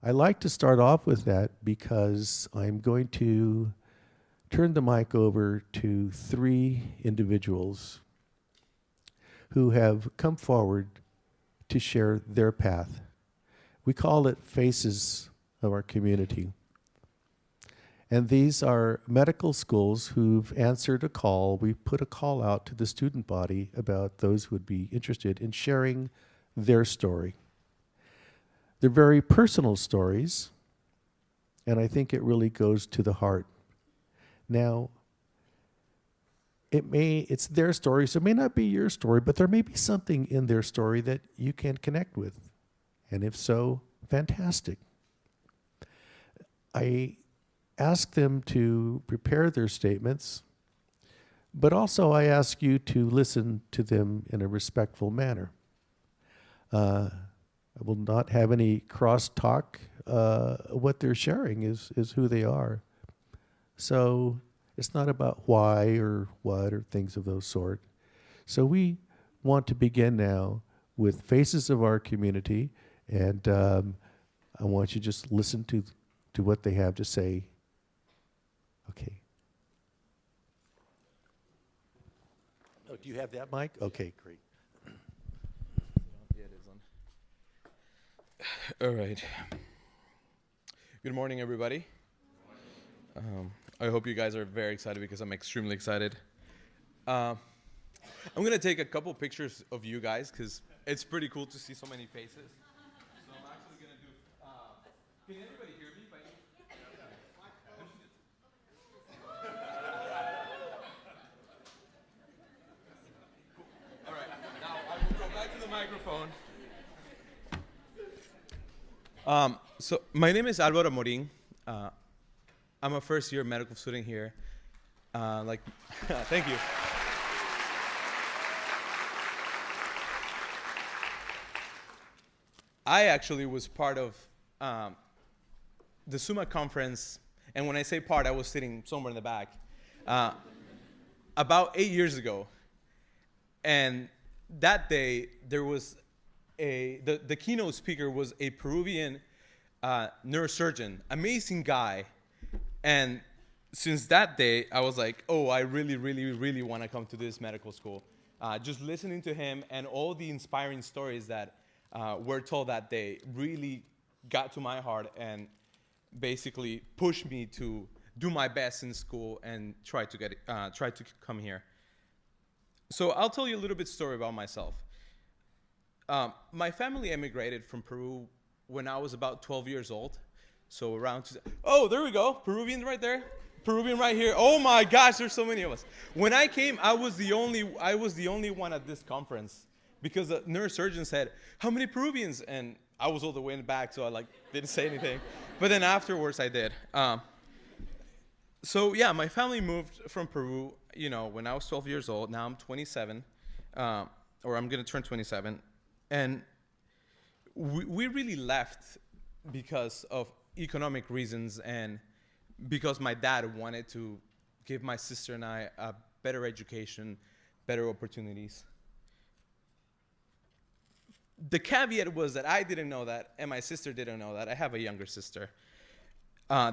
I like to start off with that because I'm going to turn the mic over to three individuals who have come forward to share their path. We call it Faces of our community. And these are medical schools who've answered a call. We put a call out to the student body about those who would be interested in sharing their story. They're very personal stories, and I think it really goes to the heart. Now, it's their story, so it may not be your story, but there may be something in their story that you can connect with. And if so, fantastic. I ask them to prepare their statements, but also I ask you to listen to them in a respectful manner. I will not have any cross-talk. What they're sharing is who they are. So it's not about why or what or things of those sort. So we want to begin now with Faces of our community, and I want you to just listen to what they have to say. Okay. Oh, do you have that mic? Okay, great. Yeah, it is on. All right. Good morning, everybody. I hope you guys are very excited because I'm extremely excited. I'm going to take a couple pictures of you guys because it's pretty cool to see so many faces. So I'm actually going to do... can anybody hear me? All right. Now I will go back to the microphone. So my name is Alvaro Morin. I'm a first-year medical student here. Thank you. I actually was part of the SUMMA conference, and when I say part, I was sitting somewhere in the back, about 8 years ago. And that day, there was the keynote speaker was a Peruvian neurosurgeon, amazing guy. And since that day, I was like, oh, I really, really, really want to come to this medical school. Just listening to him and all the inspiring stories that were told that day really got to my heart and basically pushed me to do my best in school and try to come here. So I'll tell you a little bit story about myself. My family emigrated from Peru when I was about 12 years old. So oh, there we go. Peruvian right there. Peruvian right here. Oh my gosh, there's so many of us. When I came, I was the only one at this conference because the neurosurgeon said, "How many Peruvians?" And I was all the way in the back, so I didn't say anything. But then afterwards, I did. So yeah, my family moved from Peru, when I was 12 years old. Now I'm 27, or I'm gonna turn 27, and we really left because of economic reasons and because my dad wanted to give my sister and I a better education, better opportunities. The caveat was that I didn't know that, and my sister didn't know that. I have a younger sister.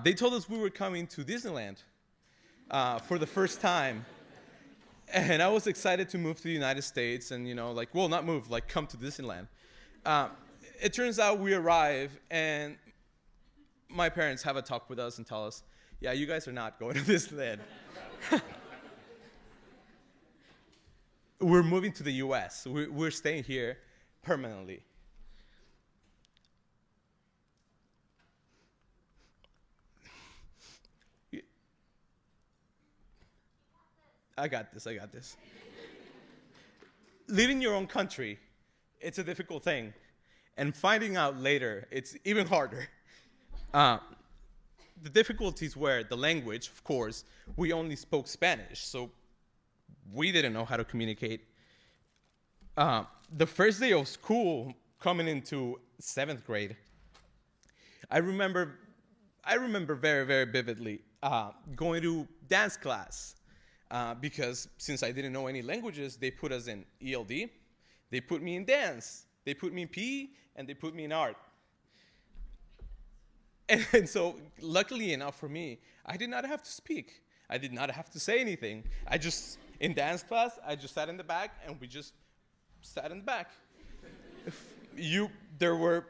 They told us we were coming to Disneyland for the first time. And I was excited to move to the United States and, not move, come to Disneyland. It turns out we arrive, and my parents have a talk with us and tell us, yeah, you guys are not going to Disneyland. We're moving to the U.S. We're staying here permanently. I got this. Leaving your own country, it's a difficult thing. And finding out later, it's even harder. The difficulties were the language, of course. We only spoke Spanish, so we didn't know how to communicate. The first day of school, coming into 7th grade, I remember very, very vividly going to dance class because since I didn't know any languages, they put us in ELD, they put me in dance, they put me in PE, and they put me in art. And so, luckily enough for me, I did not have to speak. I did not have to say anything. I just, in dance class, I just sat in the back, and we just sat in the back. There were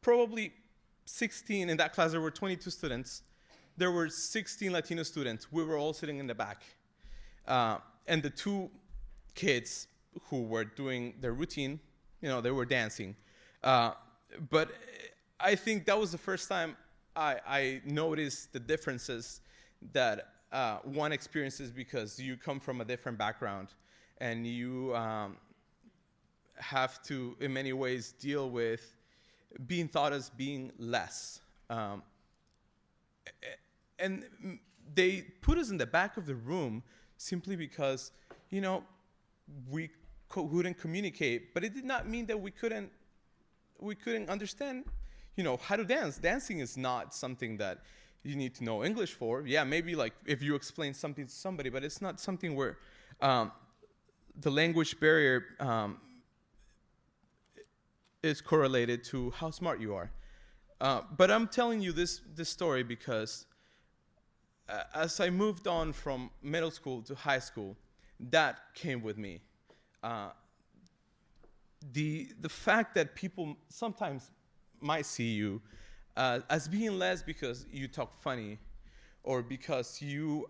probably 16, in that class there were 22 students. There were 16 Latino students. We were all sitting in the back. And the two kids who were doing their routine, they were dancing. But I think that was the first time I noticed the differences that one experiences because you come from a different background and you have to, in many ways, deal with being thought as being less. And they put us in the back of the room simply because, we couldn't communicate, but it did not mean that we couldn't understand, how to dance. Dancing is not something that you need to know English for. Yeah, maybe like if you explain something to somebody, but it's not something where the language barrier is correlated to how smart you are. But I'm telling you this story because as I moved on from middle school to high school, that came with me. The fact that people sometimes might see you as being less because you talk funny or because you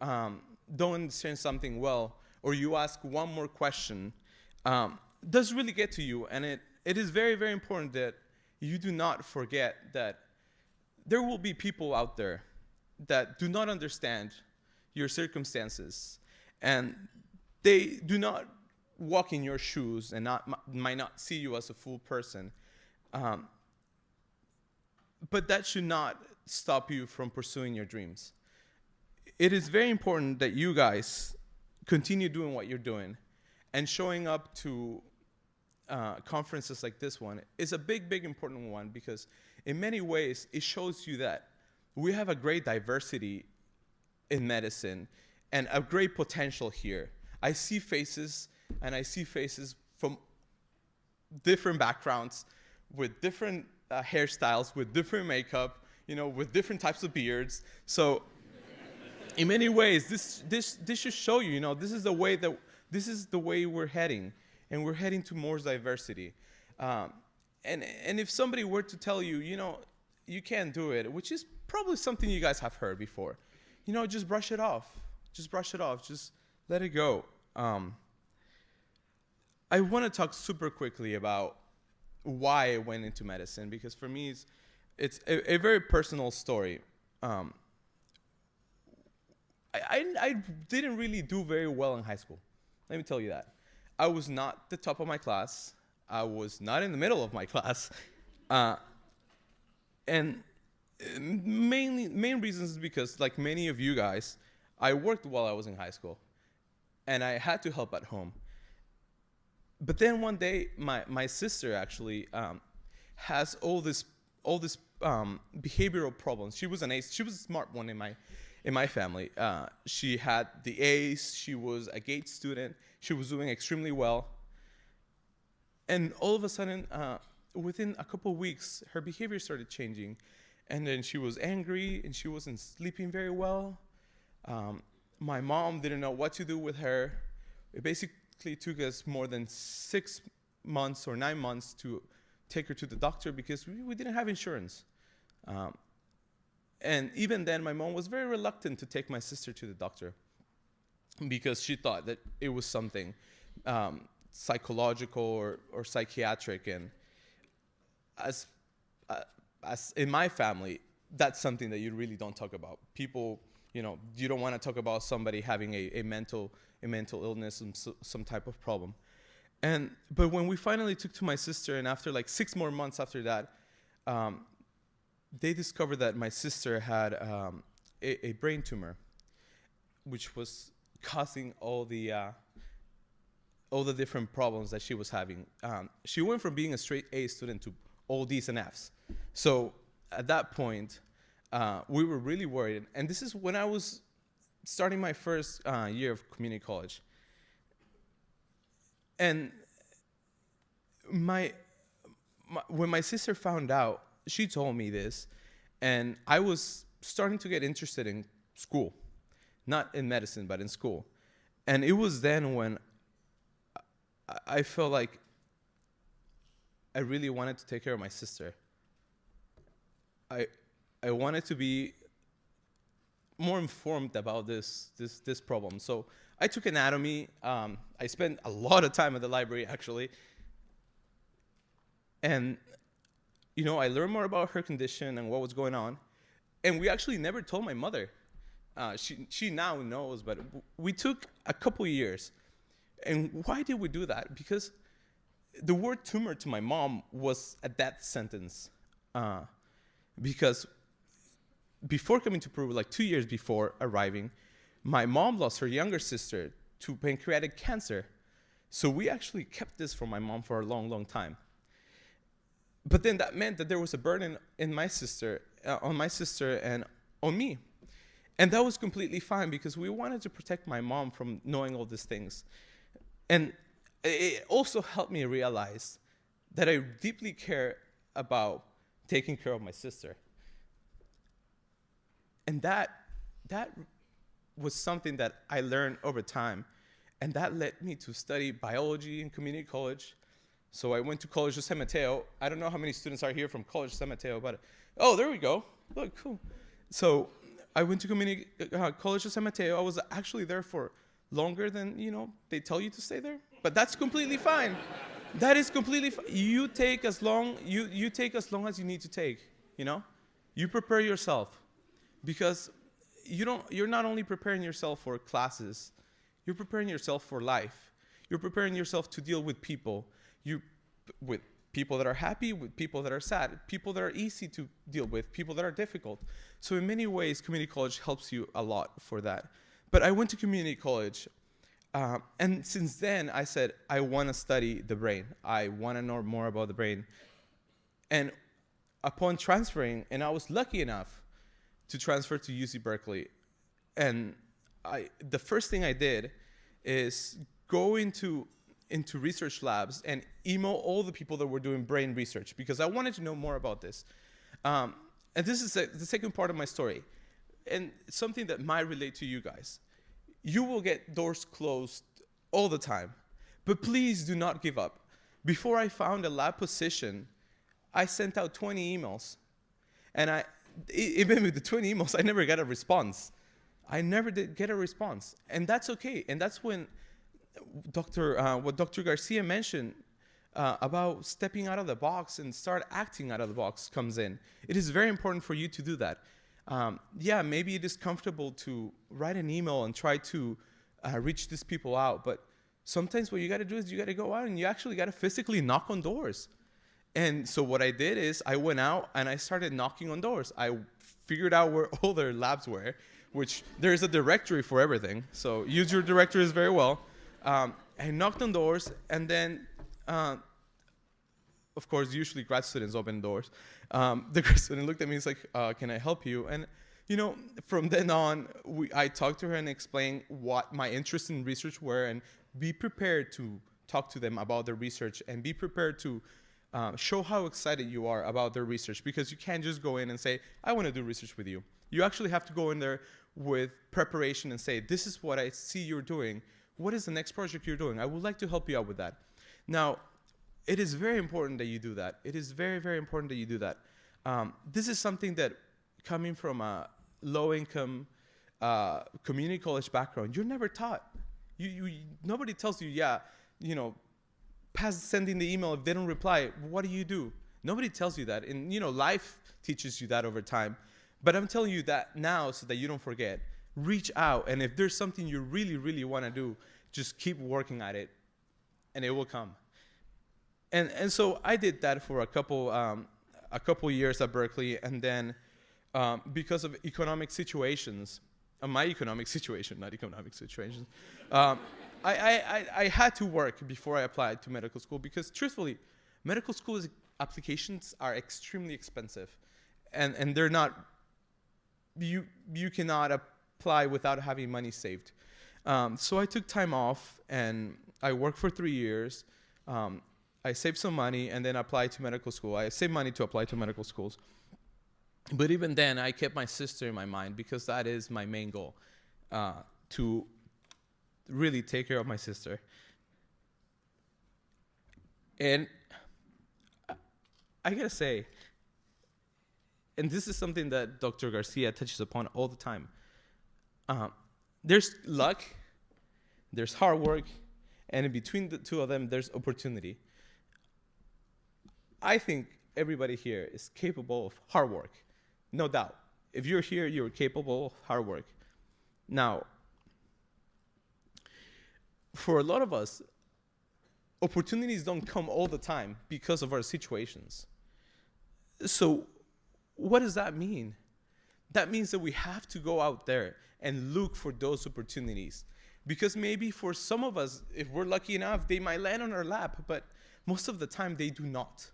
don't understand something well or you ask one more question does really get to you. And it is very, very important that you do not forget that there will be people out there that do not understand your circumstances and they do not walk in your shoes and might not see you as a full person. But that should not stop you from pursuing your dreams. It is very important that you guys continue doing what you're doing and showing up to conferences like this one is a big, big important one because in many ways it shows you that we have a great diversity in medicine and a great potential here. I see faces from different backgrounds with different hairstyles, with different makeup, with different types of beards. So in many ways, this should show you, this is the way we're heading, and we're heading to more diversity. And if somebody were to tell you, you can't do it, which is probably something you guys have heard before, just brush it off. Just brush it off. Just let it go. I want to talk super quickly about why I went into medicine, because for me, it's a very personal story. I didn't really do very well in high school. Let me tell you that. I was not the top of my class. I was not in the middle of my class. And main reasons is because, like many of you guys, I worked while I was in high school. And I had to help at home. But then one day, my sister actually has all this behavioral problems. She was an ace. She was a smart one in my family. She had the A's. She was a GATE student. She was doing extremely well. And all of a sudden, within a couple of weeks, her behavior started changing. And then she was angry, and she wasn't sleeping very well. My mom didn't know what to do with her. It basically took us more than 6 months or 9 months to take her to the doctor because we didn't have insurance. And even then, my mom was very reluctant to take my sister to the doctor because she thought that it was something psychological or psychiatric. And as in my family, that's something that you really don't talk about. People, you don't want to talk about somebody having a mental illness and some type of problem. But when we finally took to my sister, and after like 6 more months after that, they discovered that my sister had a brain tumor, which was causing all the different problems that she was having. She went from being a straight A student to all D's and F's. So at that point, we were really worried. And this is when I was starting my first year of community college. And when my sister found out, she told me this, And I was starting to get interested in school, not in medicine, but in school. And it was then when I felt like I really wanted to take care of my sister. I wanted to be more informed about this problem. So I took anatomy. I spent a lot of time at the library, actually. And, I learned more about her condition and what was going on. And we actually never told my mother. She now knows, but we took a couple years. And why did we do that? Because the word tumor to my mom was a death sentence. Because before coming to Peru, like 2 years before arriving, my mom lost her younger sister to pancreatic cancer. So we actually kept this from my mom for a long, long time. But then that meant that there was a burden in my sister, on my sister and on me. And that was completely fine because we wanted to protect my mom from knowing all these things. And it also helped me realize that I deeply care about taking care of my sister. And that was something that I learned over time. And that led me to study biology in community college. So I went to College of San Mateo. I don't know how many students are here from College of San Mateo, but oh, there we go. Look, cool. So I went to community College of San Mateo. I was actually there for longer than, they tell you to stay there. But that's completely fine. That is completely fine. You take as long as you need to take, You prepare yourself. Because you're not only preparing yourself for classes, you're preparing yourself for life. You're preparing yourself to deal with people. With people that are happy, with people that are sad, people that are easy to deal with, people that are difficult. So in many ways, community college helps you a lot for that. But I went to community college, and since then, I said, I want to study the brain. I want to know more about the brain. And upon transferring, and I was lucky enough to transfer to UC Berkeley, and the first thing I did is go into research labs and email all the people that were doing brain research because I wanted to know more about this. And this is the second part of my story, and something that might relate to you guys. You will get doors closed all the time, but please do not give up. Before I found a lab position, I sent out 20 emails, and even with the 20 emails, I never got a response. I never did get a response, and that's okay. And that's when what Dr. Garcia mentioned about stepping out of the box and start acting out of the box comes in. It is very important for you to do that. Maybe it is comfortable to write an email and try to reach these people out, but sometimes what you got to do is you got to go out and you actually got to physically knock on doors. And so what I did is I went out and I started knocking on doors. I figured out where all their labs were, which there's a directory for everything. So use your directories very well. I knocked on doors, and then, of course, usually grad students open doors. The grad student looked at me and was like, can I help you? And, from then on, I talked to her and explained what my interests in research were, and be prepared to talk to them about their research, and be prepared to show how excited you are about their research, because you can't just go in and say, I want to do research with you. You actually have to go in there with preparation and say, this is what I see you're doing. What is the next project you're doing? I would like to help you out with that. Now, it is very important that you do that. It is very, very important that you do that. This is something that, coming from a low-income community college background, you're never taught. Nobody tells you, past sending the email, if they don't reply, what do? Nobody tells you that. And, life teaches you that over time. But I'm telling you that now so that you don't forget. Reach out, and if there's something you really, really want to do, just keep working at it, and it will come. And so I did that for a couple years at Berkeley, and then because of economic situations, my economic situation, not economic situations, I had to work before I applied to medical school, because truthfully, medical school applications are extremely expensive, and they're not. You cannot apply without having money saved. So I took time off, and I worked for 3 years. I saved some money and then applied to medical school. I saved money to apply to medical schools. But even then, I kept my sister in my mind because that is my main goal, to really take care of my sister. And I gotta say, and this is something that Dr. Garcia touches upon all the time, there's luck, there's hard work, and in between the two of them, there's opportunity. I think everybody here is capable of hard work, no doubt. If you're here, you're capable of hard work. Now, for a lot of us, opportunities don't come all the time because of our situations. So what does that mean? That means that we have to go out there and look for those opportunities. Because maybe for some of us, if we're lucky enough, they might land on our lap, but most of the time they do not.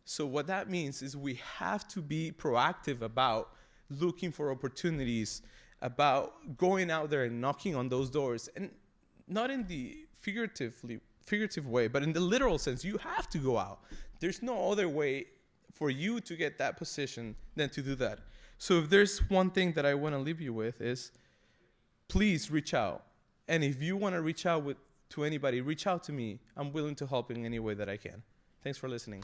So what that means is we have to be proactive about looking for opportunities, about going out there and knocking on those doors. And not in the figurative way, but in the literal sense, you have to go out. There's no other way for you to get that position than to do that. So if there's one thing that I want to leave you with is, please reach out. And if you want to reach out to anybody, reach out to me. I'm willing to help in any way that I can. Thanks for listening.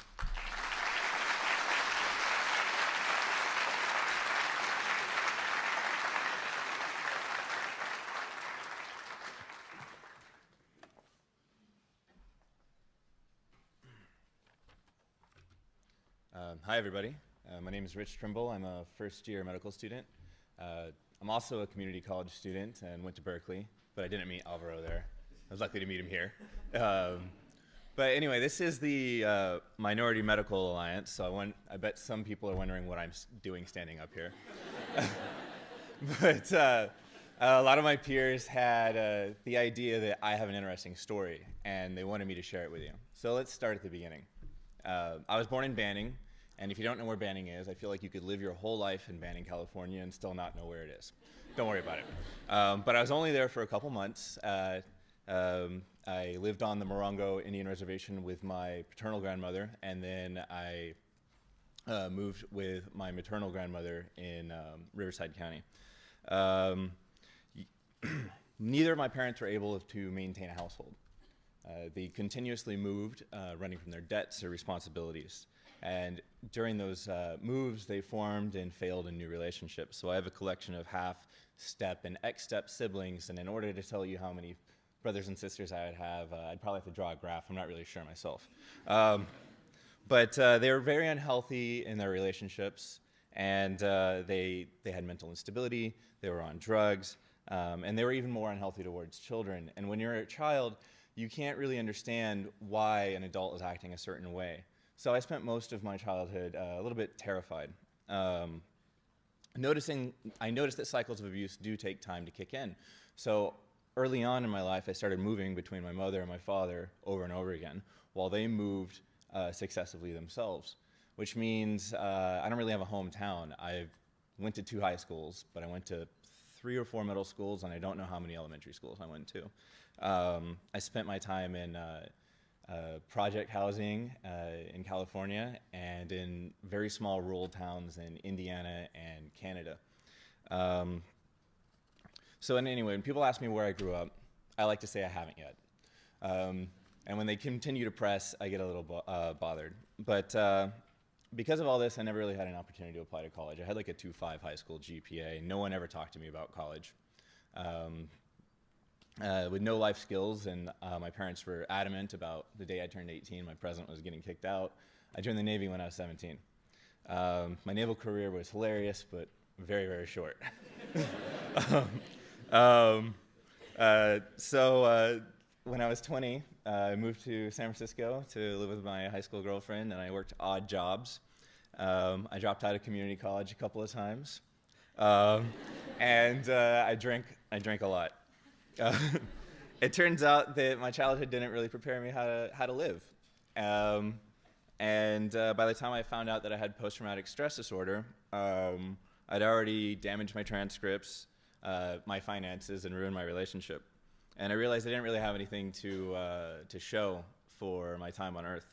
Hi, everybody. My name is Rich Trimble. I'm a first-year medical student. I'm also a community college student and went to Berkeley, but I didn't meet Alvaro there. I was lucky to meet him here. But anyway, this is the Minority Medical Alliance, so I bet some people are wondering what I'm doing standing up here. But a lot of my peers had the idea that I have an interesting story, and they wanted me to share it with you. So let's start at the beginning. I was born in Banning, and if you don't know where Banning is, I feel like you could live your whole life in Banning, California, and still not know where it is. Don't worry about it. But I was only there for a couple months. I lived on the Morongo Indian Reservation with my paternal grandmother, and then I moved with my maternal grandmother in Riverside County. Neither of my parents were able to maintain a household. They continuously moved, running from their debts or responsibilities. And during those moves, they formed and failed in new relationships. So I have a collection of half-step and X-step siblings, and in order to tell you how many brothers and sisters I would have, I'd probably have to draw a graph. I'm not really sure myself. But they were very unhealthy in their relationships, and they had mental instability, they were on drugs, and they were even more unhealthy towards children. And when you're a child, you can't really understand why an adult is acting a certain way. So I spent most of my childhood a little bit terrified. I noticed that cycles of abuse do take time to kick in. So early on in my life, I started moving between my mother and my father over and over again, while they moved successively themselves, which means I don't really have a hometown. I went to 2 high schools, but I went to 3 or 4 middle schools, and I don't know how many elementary schools I went to. I spent my time in project housing in California and in very small rural towns in Indiana and Canada. So anyway, when people ask me where I grew up, I like to say I haven't yet. And when they continue to press, I get a little bothered. But because of all this, I never really had an opportunity to apply to college. I had like a 2.5 high school GPA. No one ever talked to me about college. With no life skills, and my parents were adamant about the day I turned 18, my present was getting kicked out. I joined the Navy when I was 17. My naval career was hilarious, but very, very short. So when I was 20, I moved to San Francisco to live with my high school girlfriend, and I worked odd jobs. I dropped out of community college a couple of times, and I drank a lot. It turns out that my childhood didn't really prepare me how to live. And by the time I found out that I had post-traumatic stress disorder, I'd already damaged my transcripts, my finances, and ruined my relationship. And I realized I didn't really have anything to show for my time on Earth.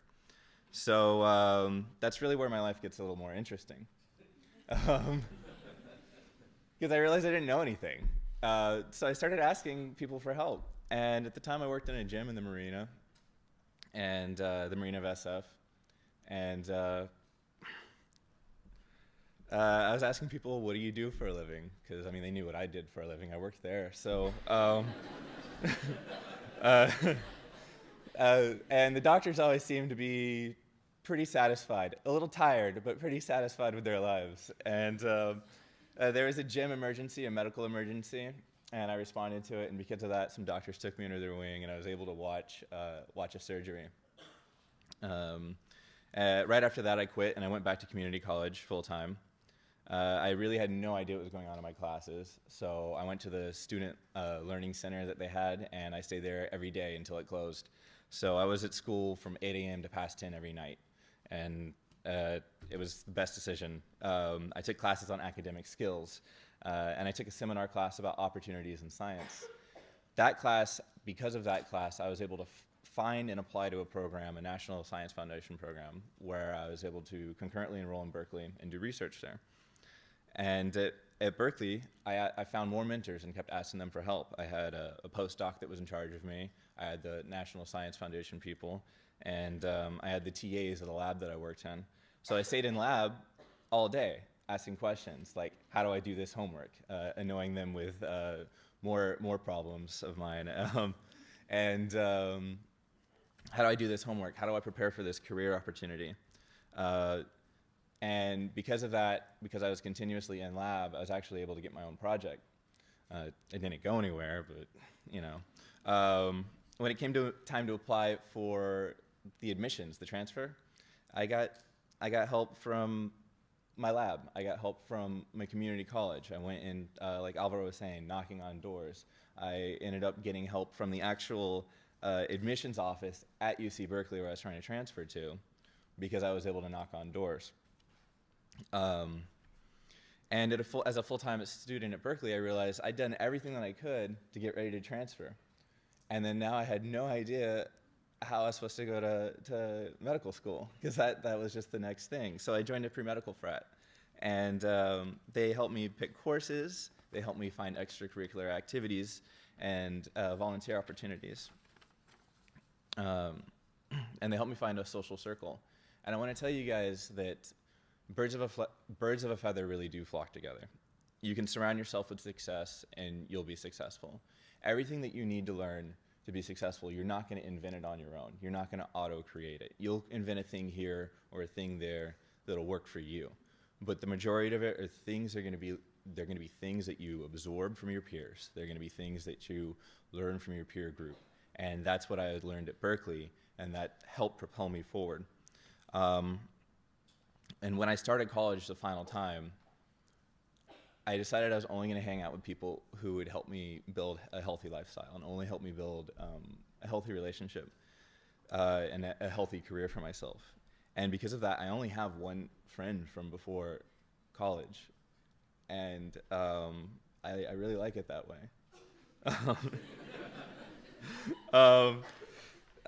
So that's really where my life gets a little more interesting. because I realized I didn't know anything. So I started asking people for help. And at the time, I worked in a gym in the marina, and the marina of SF. And I was asking people, what do you do for a living? Because, I mean, they knew what I did for a living. I worked there. So, and the doctors always seemed to be pretty satisfied, a little tired, but pretty satisfied with their lives. And there was a gym emergency, a medical emergency, and I responded to it. And because of that, some doctors took me under their wing, and I was able to watch a surgery. Right after that, I quit, and I went back to community college full-time. I really had no idea what was going on in my classes, so I went to the student learning center that they had, and I stayed there every day until it closed. So I was at school from 8 a.m. to past 10 every night, and it was the best decision. I took classes on academic skills, and I took a seminar class about opportunities in science. That class, because of that class, I was able to find and apply to a program, a National Science Foundation program, where I was able to concurrently enroll in Berkeley and do research there. And at Berkeley, I found more mentors and kept asking them for help. I had a postdoc that was in charge of me. I had the National Science Foundation people, and I had the TAs of the lab that I worked in. So I stayed in lab all day asking questions like, how do I do this homework? Annoying them with more problems of mine. How do I do this homework? How do I prepare for this career opportunity? And because of that, because I was continuously in lab, I was actually able to get my own project. It didn't go anywhere, but you know. When it came to time to apply for the admissions, the transfer, I got help from my lab. I got help from my community college. I went in, like Alvaro was saying, knocking on doors. I ended up getting help from the actual admissions office at UC Berkeley where I was trying to transfer to, because I was able to knock on doors. And as a full-time student at Berkeley, I realized I'd done everything that I could to get ready to transfer. And then now I had no idea how I was supposed to go to medical school, because that was just the next thing. So I joined a pre-medical frat, and they helped me pick courses, they helped me find extracurricular activities and volunteer opportunities. And they helped me find a social circle. And I want to tell you guys that birds of a feather really do flock together. You can surround yourself with success and you'll be successful. Everything that you need to learn to be successful, you're not going to invent it on your own. You're not going to auto-create it. You'll invent a thing here or a thing there that'll work for you. But the majority of it are things they're going to be things that you absorb from your peers. They're going to be things that you learn from your peer group. And that's what I had learned at Berkeley, and that helped propel me forward. And when I started college the final time, I decided I was only going to hang out with people who would help me build a healthy lifestyle and only help me build a healthy relationship and a healthy career for myself. And because of that, I only have one friend from before college, and I really like it that way.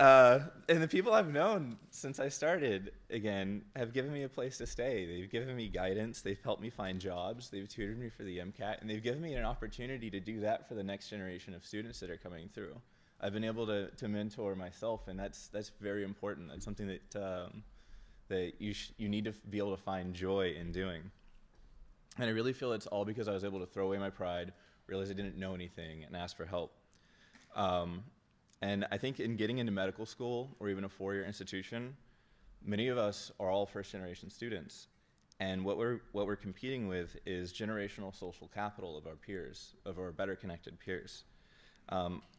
And the people I've known since I started, again, have given me a place to stay. They've given me guidance. They've helped me find jobs. They've tutored me for the MCAT. And they've given me an opportunity to do that for the next generation of students that are coming through. I've been able to mentor myself, and that's very important. That's something that you need to be able to find joy in doing. And I really feel it's all because I was able to throw away my pride, realize I didn't know anything, and ask for help. And I think in getting into medical school or even a four-year institution, many of us are all first-generation students. And what we're competing with is generational social capital of our peers, of our better connected peers.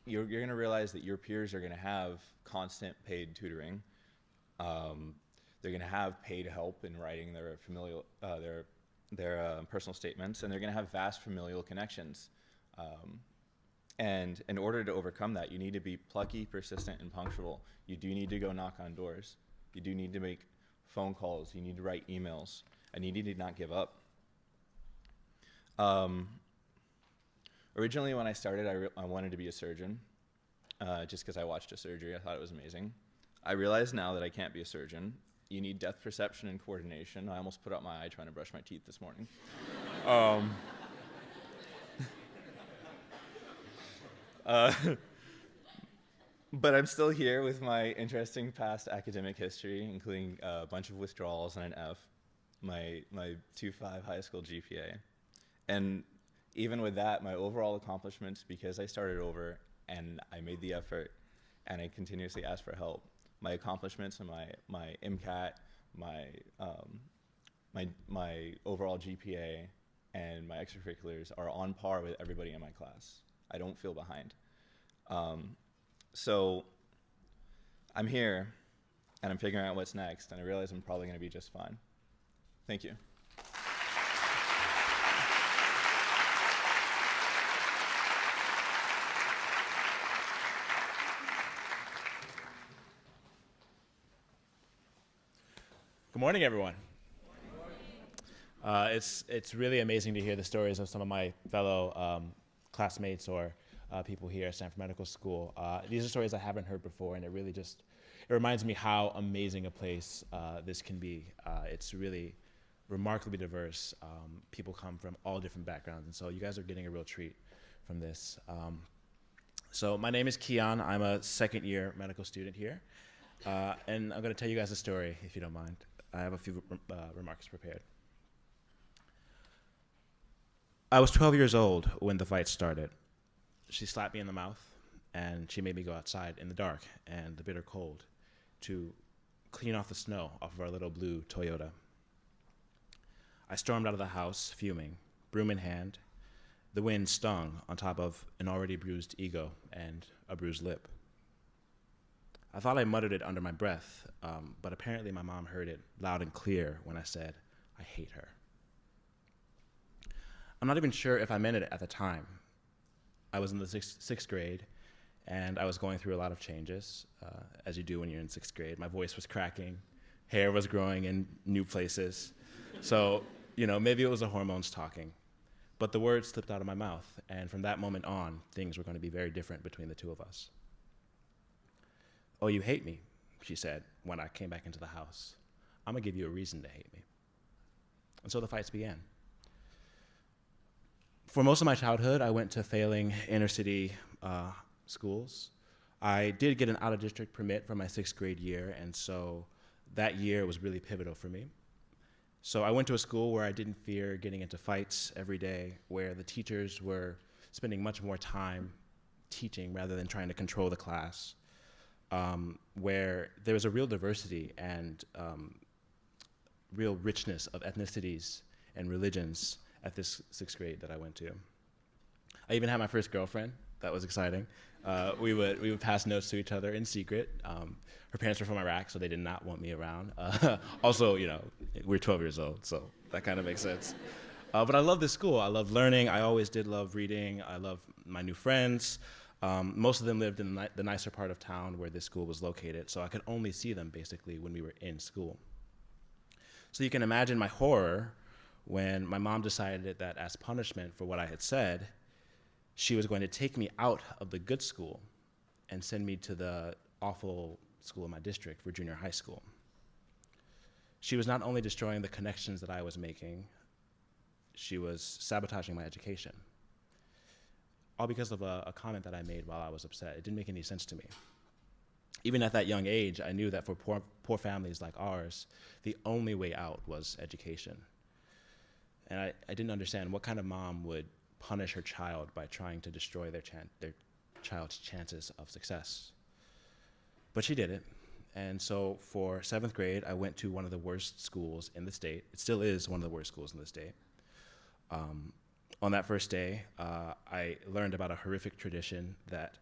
You're going to realize that your peers are going to have constant paid tutoring. They're going to have paid help in writing their familial, their personal statements, and they're going to have vast familial connections. And in order to overcome that, you need to be plucky, persistent, and punctual. You do need to go knock on doors. You do need to make phone calls. You need to write emails. And you need to not give up. Originally, when I started, I wanted to be a surgeon, just because I watched a surgery. I thought it was amazing. I realize now that I can't be a surgeon, you need depth perception and coordination. I almost put out my eye trying to brush my teeth this morning. But I'm still here with my interesting past academic history, including a bunch of withdrawals and an F, my 2.5 high school GPA. And even with that, my overall accomplishments, because I started over and I made the effort and I continuously asked for help, my accomplishments and my MCAT, my overall GPA, and my extracurriculars are on par with everybody in my class. I don't feel behind. So I'm here, and I'm figuring out what's next, and I realize I'm probably going to be just fine. Thank you. Good morning, everyone. It's really amazing to hear the stories of some of my fellow classmates or people here at Stanford Medical School. These are stories I haven't heard before, and it reminds me how amazing a place this can be. It's really remarkably diverse. People come from all different backgrounds, and so you guys are getting a real treat from this. So my name is Keon. I'm a second-year medical student here, and I'm going to tell you guys a story, if you don't mind. I have a few remarks prepared. I was 12 years old when the fight started. She slapped me in the mouth, and she made me go outside in the dark and the bitter cold to clean off the snow off of our little blue Toyota. I stormed out of the house, fuming, broom in hand. The wind stung on top of an already bruised ego and a bruised lip. I thought I muttered it under my breath, but apparently my mom heard it loud and clear when I said, "I hate her." I'm not even sure if I meant it at the time. I was in the sixth grade, and I was going through a lot of changes, as you do when you're in sixth grade. My voice was cracking, hair was growing in new places. So, maybe it was the hormones talking. But the words slipped out of my mouth, and from that moment on, things were going to be very different between the two of us. "Oh, you hate me," she said when I came back into the house. "I'm going to give you a reason to hate me." And so the fights began. For most of my childhood, I went to failing inner-city schools. I did get an out-of-district permit for my sixth grade year, and so that year was really pivotal for me. So I went to a school where I didn't fear getting into fights every day, where the teachers were spending much more time teaching rather than trying to control the class, where there was a real diversity and real richness of ethnicities and religions at this sixth grade that I went to. I even had my first girlfriend. That was exciting. We would pass notes to each other in secret. Her parents were from Iraq, so they did not want me around. Also, we're 12 years old, so that kind of makes sense. But I love this school. I love learning. I always did love reading. I love my new friends. Most of them lived in the nicer part of town where this school was located, so I could only see them basically when we were in school. So you can imagine my horror when my mom decided that as punishment for what I had said, she was going to take me out of the good school and send me to the awful school in my district for junior high school. She was not only destroying the connections that I was making, she was sabotaging my education. All because of a comment that I made while I was upset. It didn't make any sense to me. Even at that young age, I knew that for poor families like ours, the only way out was education. And I didn't understand what kind of mom would punish her child by trying to destroy their child's chances of success. But she did it. And so for seventh grade, I went to one of the worst schools in the state. It still is one of the worst schools in the state. On that first day, I learned about a horrific tradition that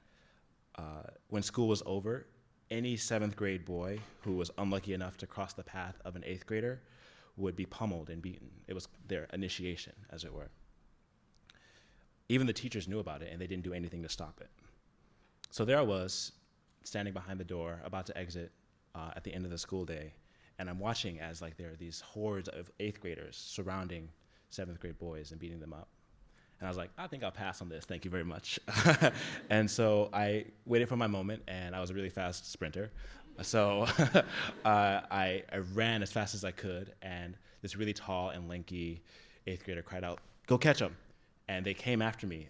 when school was over, any seventh grade boy who was unlucky enough to cross the path of an eighth grader would be pummeled and beaten. It was their initiation, as it were. Even the teachers knew about it, and they didn't do anything to stop it. So there I was, standing behind the door, about to exit at the end of the school day, and I'm watching as there are these hordes of eighth graders surrounding seventh grade boys and beating them up. And I was like, I think I'll pass on this, thank you very much. And so I waited for my moment, and I was a really fast sprinter. So I ran as fast as I could, and this really tall and lanky 8th grader cried out, "Go catch him!" And they came after me,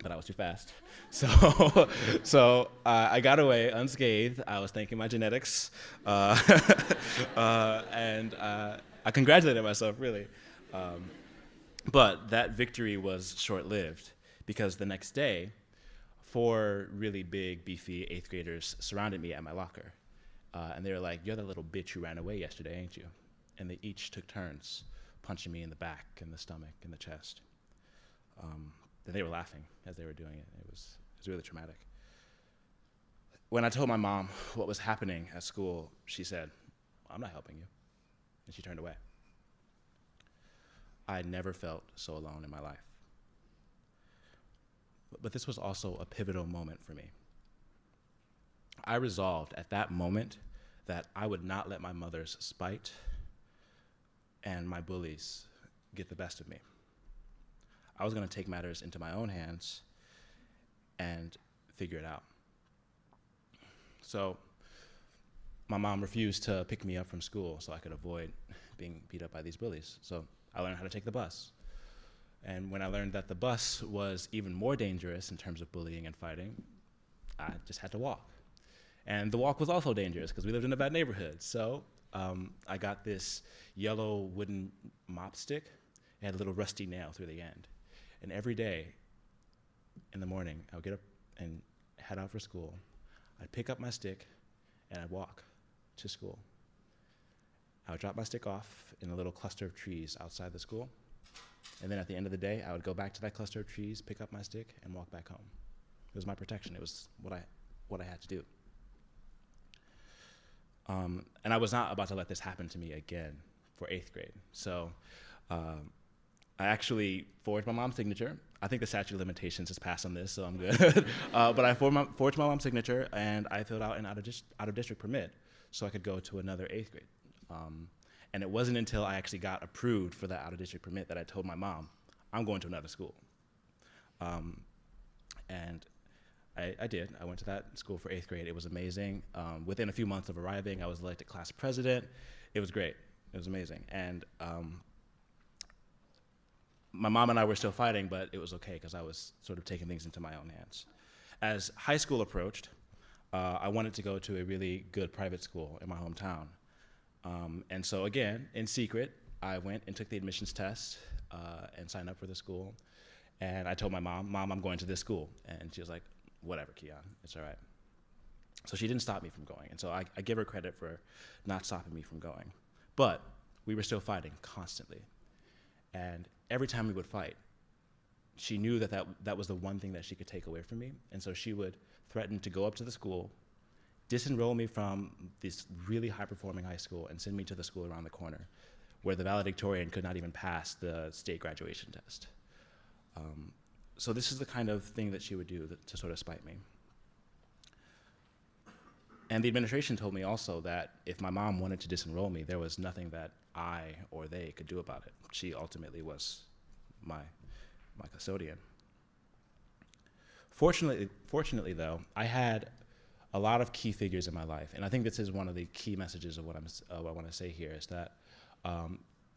but I was too fast. So I got away unscathed. I was thanking my genetics, and I congratulated myself, really. But that victory was short-lived, because the next day, 4 really big, beefy 8th graders surrounded me at my locker. And they were like, "You're the little bitch who ran away yesterday, ain't you?" And they each took turns punching me in the back, in the stomach, in the chest. And they were laughing as they were doing it. It was really traumatic. When I told my mom what was happening at school, she said, "I'm not helping you." And she turned away. I had never felt so alone in my life. But this was also a pivotal moment for me. I resolved at that moment that I would not let my mother's spite and my bullies get the best of me. I was going to take matters into my own hands and figure it out. So my mom refused to pick me up from school so I could avoid being beat up by these bullies. So I learned how to take the bus. And when I learned that the bus was even more dangerous in terms of bullying and fighting, I just had to walk. And the walk was also dangerous because we lived in a bad neighborhood. So I got this yellow wooden mop stick. It had a little rusty nail through the end. And every day in the morning, I would get up and head out for school. I'd pick up my stick and I'd walk to school. I would drop my stick off in a little cluster of trees outside the school. And then at the end of the day, I would go back to that cluster of trees, pick up my stick, and walk back home. It was my protection. It was what I had to do. And I was not about to let this happen to me again for 8th grade. So I actually forged my mom's signature. I think the statute of limitations has passed on this, so I'm good. But I forged my mom's signature, and I filled out an out-of-district permit so I could go to another 8th grade. And it wasn't until I actually got approved for that out-of-district permit that I told my mom, "I'm going to another school." And I did. I went to that school for 8th grade. It was amazing. Within a few months of arriving, I was elected class president. It was great. It was amazing. And my mom and I were still fighting, but it was okay because I was sort of taking things into my own hands. As high school approached, I wanted to go to a really good private school in my hometown. And so again, in secret, I went and took the admissions test and signed up for the school. And I told my mom, "I'm going to this school." And she was like, "Whatever, Keon, it's all right." So she didn't stop me from going. And so I give her credit for not stopping me from going. But we were still fighting constantly. And every time we would fight, she knew that was the one thing that she could take away from me. And so she would threaten to go up to the school, disenroll me from this really high-performing high school, and send me to the school around the corner, where the valedictorian could not even pass the state graduation test. So this is the kind of thing that she would do to sort of spite me. And the administration told me also that if my mom wanted to disenroll me, there was nothing that I or they could do about it. She ultimately was my custodian. Fortunately, though, I had a lot of key figures in my life, and I think this is one of the key messages of what I want to say here, is that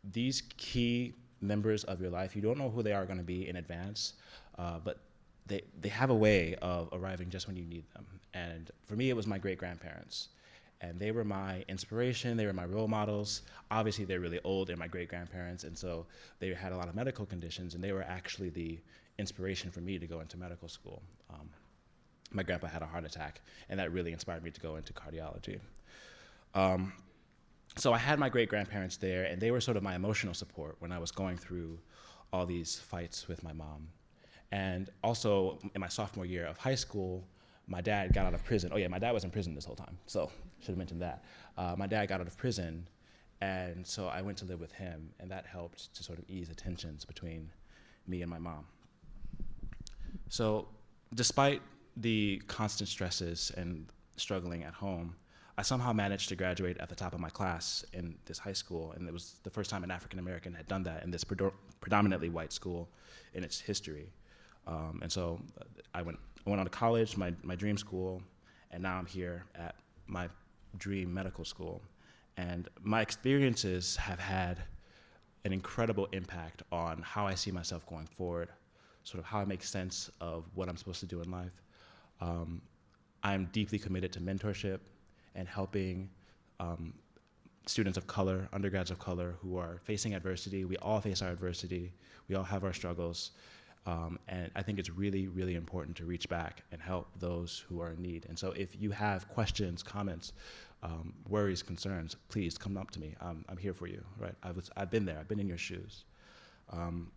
these key members of your life, you don't know who they are going to be in advance, but they have a way of arriving just when you need them. And for me, it was my great-grandparents. And they were my inspiration, they were my role models. Obviously, they're really old, they're my great-grandparents, and so they had a lot of medical conditions, and they were actually the inspiration for me to go into medical school. My grandpa had a heart attack, and that really inspired me to go into cardiology. So I had my great-grandparents there, and they were sort of my emotional support when I was going through all these fights with my mom. And also, in my sophomore year of high school, my dad got out of prison. Oh yeah, my dad was in prison this whole time, so should have mentioned that. My dad got out of prison, and so I went to live with him, and that helped to sort of ease the tensions between me and my mom. So despite the constant stresses and struggling at home, I somehow managed to graduate at the top of my class in this high school, and it was the first time an African American had done that in this predominantly white school in its history. And so I went on to college, my dream school, and now I'm here at my dream medical school. And my experiences have had an incredible impact on how I see myself going forward, sort of how I make sense of what I'm supposed to do in life. I'm deeply committed to mentorship and helping students of color, undergrads of color who are facing adversity. We all face our adversity. We all have our struggles. And I think it's really, really important to reach back and help those who are in need. And so if you have questions, comments, worries, concerns, please come up to me. I'm here for you, right? I've been there. I've been in your shoes. And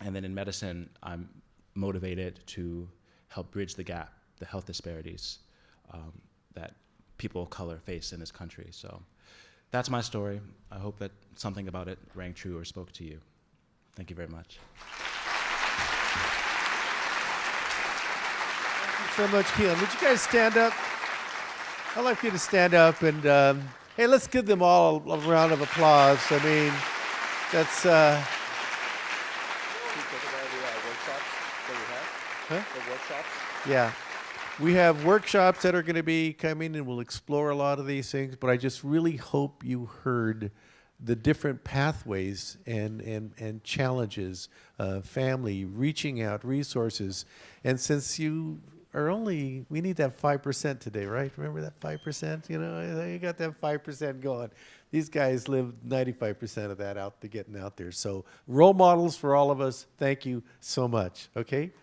then in medicine, I'm motivated to help bridge the gap, the health disparities that people of color face in this country. So that's my story. I hope that something about it rang true or spoke to you. Thank you very much. Thank you so much, Keon. Would you guys stand up? I'd like you to stand up and, hey, let's give them all a round of applause. I mean, that's, Can you talk about the workshops that we have? Huh? The workshops? yeah. We have workshops that are going to be coming, and we'll explore a lot of these things, but I just really hope you heard the different pathways and challenges, family, reaching out, resources. And since you are only, we need that 5% today, right? Remember that 5%? You know, you got that 5% going. These guys live 95% of that out to getting out there. So role models for all of us. Thank you so much. Okay?